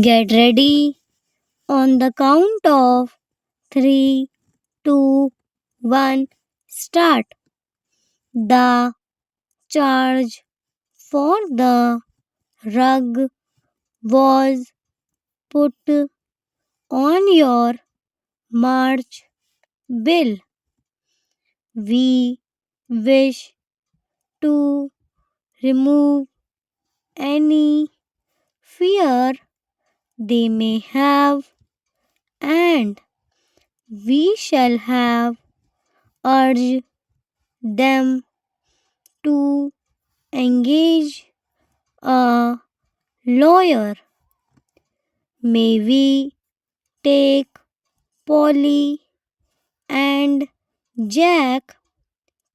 Get ready on the count of 3, 2, 1, start. The charge for the rug was put on your march bill. We wish to remove any fear they may have, and we shall have urged them to engage a lawyer. May we take Polly and Jack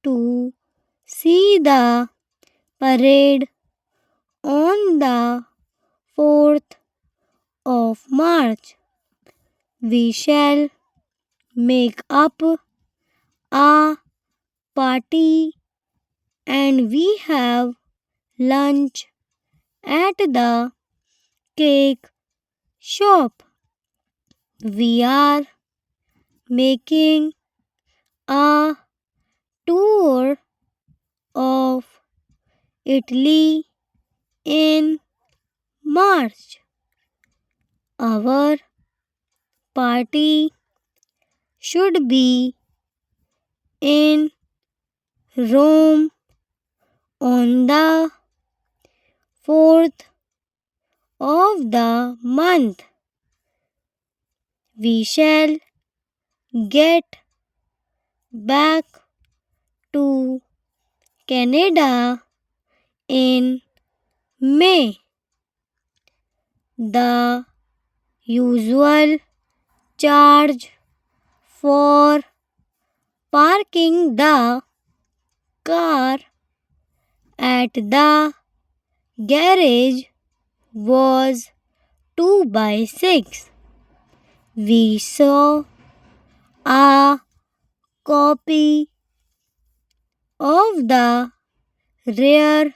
to see the parade on the 4th of March. We shall make up a party and we have lunch at the cake shop. We are making a tour of Italy in March. Our party should be in Rome on the 4th of the month. We shall get back to Canada in May. The usual charge for parking the car at the garage was 2 by 6. We saw a copy of the rare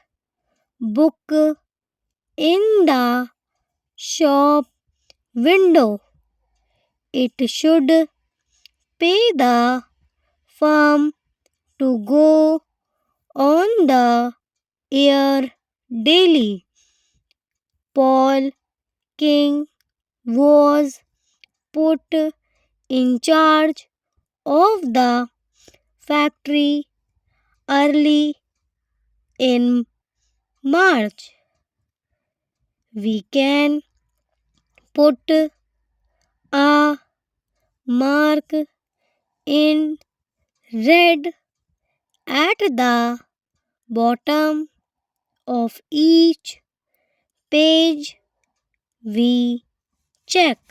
book in the shop window. It should pay the firm to go on the air daily. Paul King was put in charge of the factory early in March. We can put a mark in red at the bottom of each page we check.